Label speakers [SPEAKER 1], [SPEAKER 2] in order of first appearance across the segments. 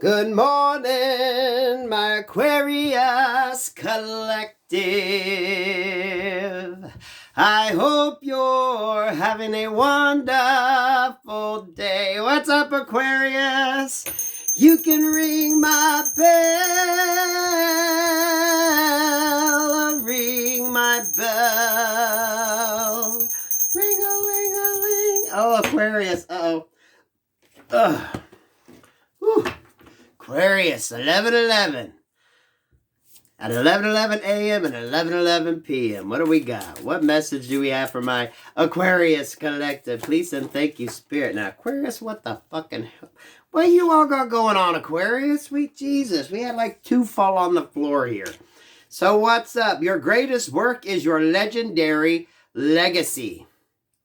[SPEAKER 1] Good morning, my Aquarius collective. I hope you're having a wonderful day. What's up, Aquarius? You can ring my bell, ring my bell. Ring-a-ling-a-ling. Oh, Aquarius, uh-oh. Ugh. Whew. Aquarius, 11:11. At 11:11 a.m. and 11:11 p.m. What do we got? What message do we have for my Aquarius collective? Please and thank you, Spirit. Now, Aquarius, what the fucking hell? What you all got going on, Aquarius? Sweet Jesus. We had like 2 fall on the floor here. So what's up? Your greatest work is your legendary legacy.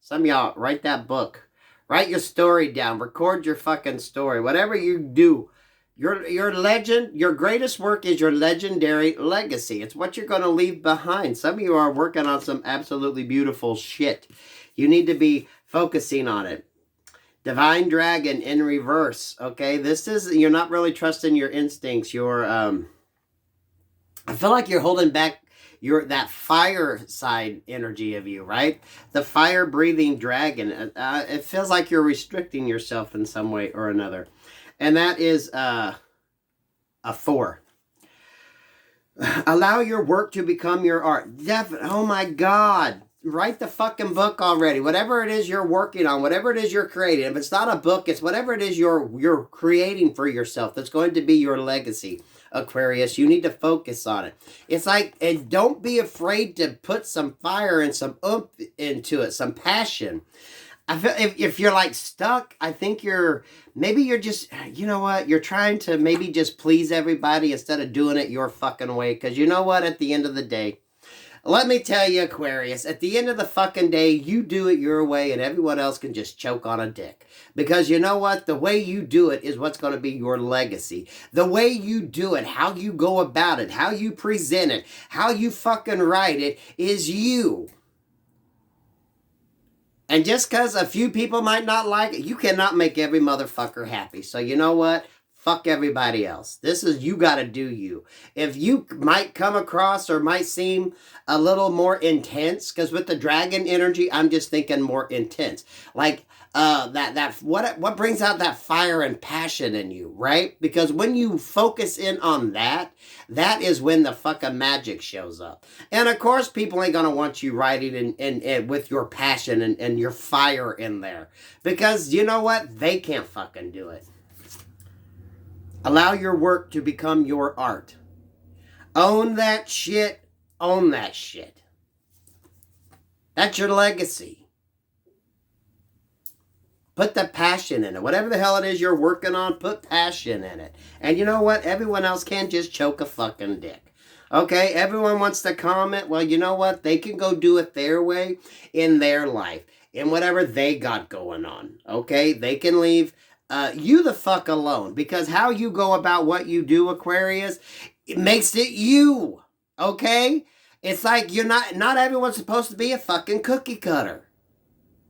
[SPEAKER 1] Some of y'all, write that book. Write your story down. Record your fucking story. Whatever you do. Your greatest work is your legendary legacy. It's what you're going to leave behind. Some of you are working on some absolutely beautiful shit. You need to be focusing on it. Divine Dragon in reverse. Okay, you're not really trusting your instincts. I feel like you're holding back that fire side energy of you, right? The fire breathing dragon. It feels like you're restricting yourself in some way or another. And that is a 4. Allow your work to become your art. Oh my God. Write the fucking book already. Whatever it is you're working on, whatever it is you're creating. If it's not a book, it's whatever it is you're creating for yourself that's going to be your legacy, Aquarius. You need to focus on it. It's like, and don't be afraid to put some fire and some oomph into it, some passion. I feel if you're like stuck, I think maybe you're just, you know what, you're trying to maybe just please everybody instead of doing it your fucking way. Because you know what, at the end of the day, let me tell you, Aquarius, at the end of the fucking day, you do it your way and everyone else can just choke on a dick. Because you know what, the way you do it is what's going to be your legacy. The way you do it, how you go about it, how you present it, how you fucking write it is you. And just because a few people might not like it, you cannot make every motherfucker happy. So you know what? Fuck everybody else. You got to do you. If you might come across or might seem a little more intense, because with the dragon energy, I'm just thinking more intense. Like, what brings out that fire and passion in you, right? Because when you focus in on that is when the fucking magic shows up. And of course, people ain't gonna want you writing and with your passion and your fire in there. Because you know what? They can't fucking do it. Allow your work to become your art. Own that shit. Own that shit. That's your legacy. Put the passion in it. Whatever the hell it is you're working on, put passion in it. And you know what? Everyone else can just choke a fucking dick. Okay? Everyone wants to comment. Well, you know what? They can go do it their way in their life. In whatever they got going on. Okay? They can leave you the fuck alone. Because how you go about what you do, Aquarius, it makes it you. Okay? It's like you're not everyone's supposed to be a fucking cookie cutter.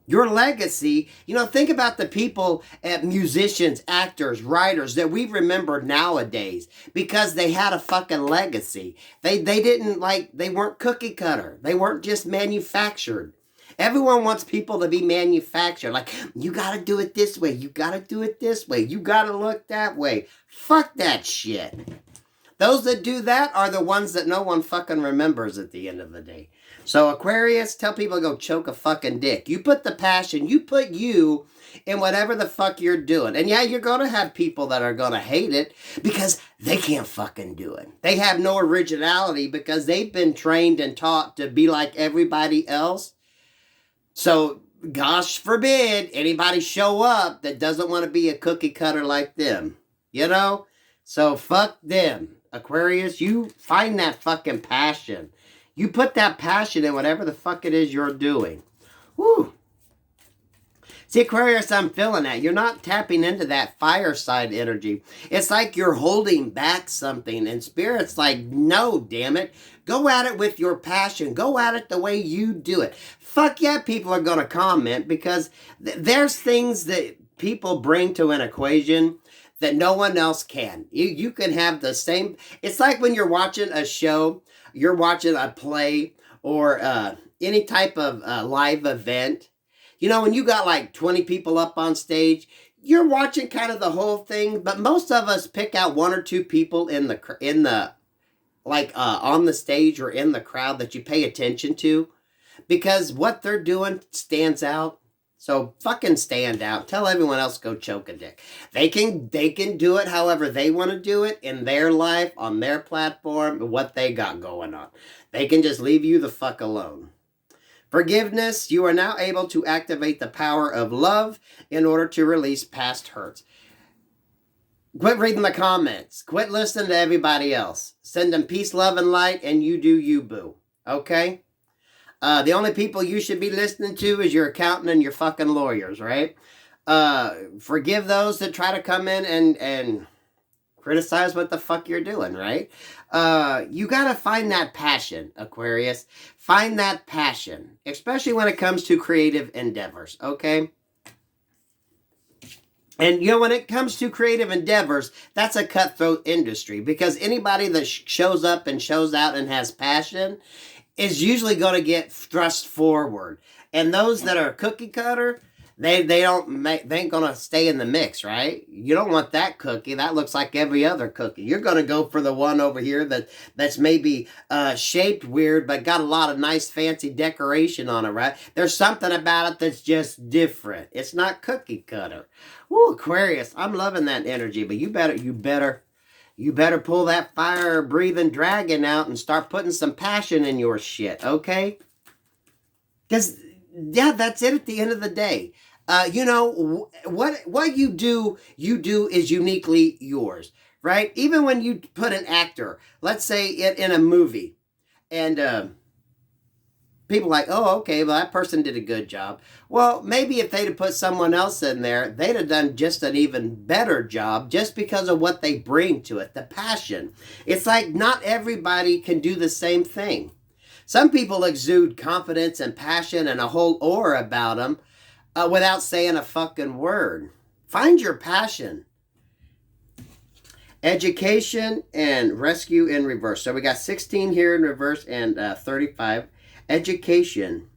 [SPEAKER 1] Your legacy, think about the people, musicians, actors, writers that we remember nowadays because they had a fucking legacy. They weren't cookie cutter. They weren't just manufactured. Everyone wants people to be manufactured. Like, you gotta do it this way. You gotta do it this way. You gotta look that way. Fuck that shit. Those that do that are the ones that no one fucking remembers at the end of the day. So Aquarius, tell people to go choke a fucking dick. You put the passion, you put you in whatever the fuck you're doing. And yeah, you're going to have people that are going to hate it because they can't fucking do it. They have no originality because they've been trained and taught to be like everybody else. So, gosh forbid anybody show up that doesn't want to be a cookie cutter like them. So fuck them. Aquarius, you find that fucking passion. You put that passion in whatever the fuck it is you're doing. Woo. See, Aquarius, I'm feeling that. You're not tapping into that fire side energy. It's like you're holding back something. And Spirit's like, no, damn it. Go at it with your passion. Go at it the way you do it. Fuck yeah, people are going to comment because there's things that people bring to an equation that no one else can. You can have the same. It's like when you're watching a show, you're watching a play or any type of live event. You know, when you got like 20 people up on stage, you're watching kind of the whole thing, but most of us pick out one or two people in the like on the stage or in the crowd that you pay attention to, because what they're doing stands out. So fucking stand out. Tell everyone else go choke a dick. They can do it however they want to do it in their life, on their platform, what they got going on. They can just leave you the fuck alone. Forgiveness. You are now able to activate the power of love in order to release past hurts. Quit reading the comments. Quit listening to everybody else. Send them peace, love, and light, and you do you, boo. Okay? The only people you should be listening to is your accountant and your fucking lawyers, right? Forgive those that try to come in and criticize what the fuck you're doing, right? You gotta find that passion, Aquarius. Find that passion, especially when it comes to creative endeavors, okay? And, you know, when it comes to creative endeavors, that's a cutthroat industry, because anybody that shows up and shows out and has passion is usually going to get thrust forward. And those that are cookie cutter, they ain't going to stay in the mix, right? You don't want that cookie. That looks like every other cookie. You're going to go for the one over here that's maybe shaped weird, but got a lot of nice fancy decoration on it, right? There's something about it that's just different. It's not cookie cutter. Ooh, Aquarius, I'm loving that energy, but you better pull that fire-breathing dragon out and start putting some passion in your shit, okay? Because, yeah, that's it at the end of the day. You know, what you do is uniquely yours, right? Even when you put an actor, let's say in a movie, and people are like, oh, okay, well, that person did a good job. Well, maybe if they'd have put someone else in there, they'd have done just an even better job, just because of what they bring to it, the passion. It's like not everybody can do the same thing. Some people exude confidence and passion and a whole aura about them without saying a fucking word. Find your passion. Education and rescue in reverse. So we got 16 here in reverse and 35. Education.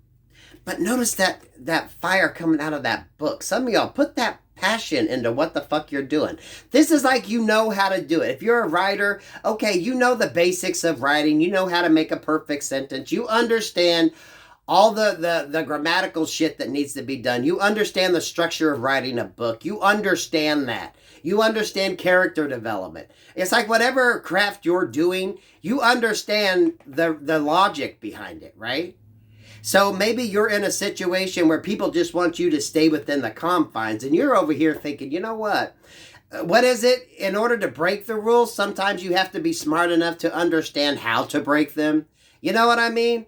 [SPEAKER 1] But notice that fire coming out of that book. Some of y'all put that passion into what the fuck you're doing. This is like you know how to do it. If you're a writer, okay, you know the basics of writing. You know how to make a perfect sentence. You understand all the grammatical shit that needs to be done. You understand the structure of writing a book. You understand that. You understand character development. It's like whatever craft you're doing, you understand the logic behind it, right? So maybe you're in a situation where people just want you to stay within the confines, and you're over here thinking, you know what? What is it? In order to break the rules, sometimes you have to be smart enough to understand how to break them. You know what I mean?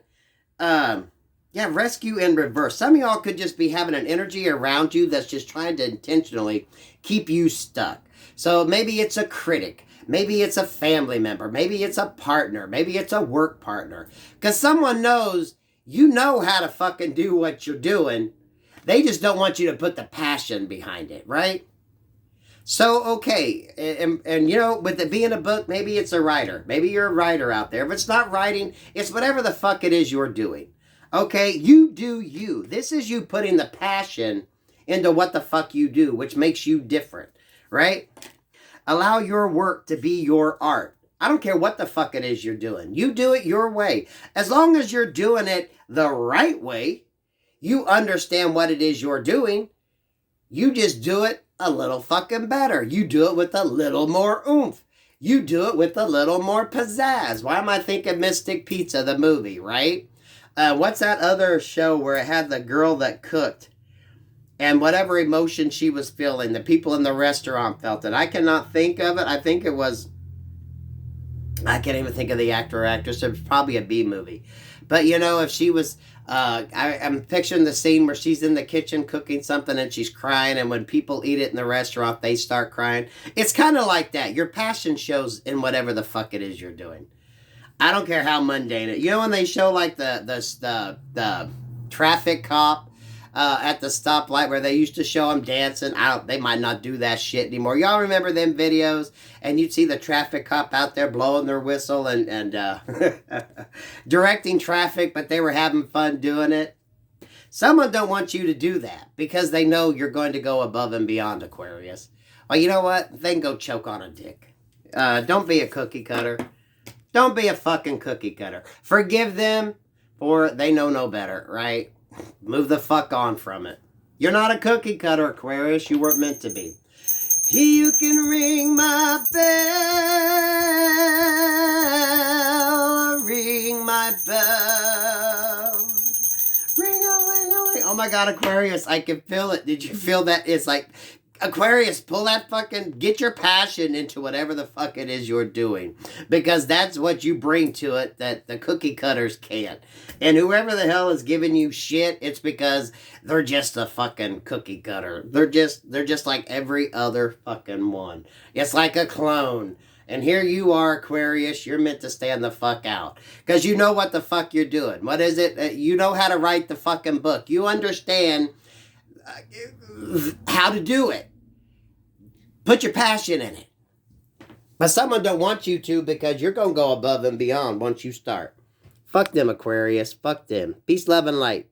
[SPEAKER 1] Yeah, rescue in reverse. Some of y'all could just be having an energy around you that's just trying to intentionally keep you stuck. So maybe it's a critic. Maybe it's a family member. Maybe it's a partner. Maybe it's a work partner. Because someone knows you know how to fucking do what you're doing. They just don't want you to put the passion behind it, right? So, okay, and you know, with it being a book, maybe it's a writer. Maybe you're a writer out there. If it's not writing, it's whatever the fuck it is you're doing. Okay, you do you. This is you putting the passion into what the fuck you do, which makes you different, right? Allow your work to be your art. I don't care what the fuck it is you're doing. You do it your way. As long as you're doing it the right way, you understand what it is you're doing. You just do it a little fucking better. You do it with a little more oomph. You do it with a little more pizzazz. Why am I thinking Mystic Pizza, the movie, right? What's that other show where it had the girl that cooked and whatever emotion she was feeling, the people in the restaurant felt it. I cannot think of it. I think it was, I can't even think of the actor or actress. It was probably a B movie. But, you know, if she was, I'm picturing the scene where she's in the kitchen cooking something and she's crying, and when people eat it in the restaurant, they start crying. It's kind of like that. Your passion shows in whatever the fuck it is you're doing. I don't care how mundane it. You know when they show like the traffic cop at the stoplight where they used to show them dancing. They might not do that shit anymore. Y'all remember them videos? And you'd see the traffic cop out there blowing their whistle and directing traffic, but they were having fun doing it. Someone don't want you to do that because they know you're going to go above and beyond, Aquarius. Well, you know what? They can go choke on a dick. Don't be a cookie cutter. Don't be a fucking cookie cutter. Forgive them, for they know no better, right? Move the fuck on from it. You're not a cookie cutter, Aquarius. You weren't meant to be. You can ring my bell. Ring my bell. Ring-a-ling-a-ling. Oh my God, Aquarius, I can feel it. Did you feel that? It's like, Aquarius, pull that fucking, get your passion into whatever the fuck it is you're doing. Because that's what you bring to it that the cookie cutters can't. And whoever the hell is giving you shit, it's because they're just a fucking cookie cutter. They're just like every other fucking one. It's like a clone. And here you are, Aquarius, you're meant to stand the fuck out. Because you know what the fuck you're doing. What is it? You know how to write the fucking book. You understand how to do it. Put your passion in it. But someone don't want you to because you're going to go above and beyond once you start. Fuck them, Aquarius. Fuck them. Peace, love, and light.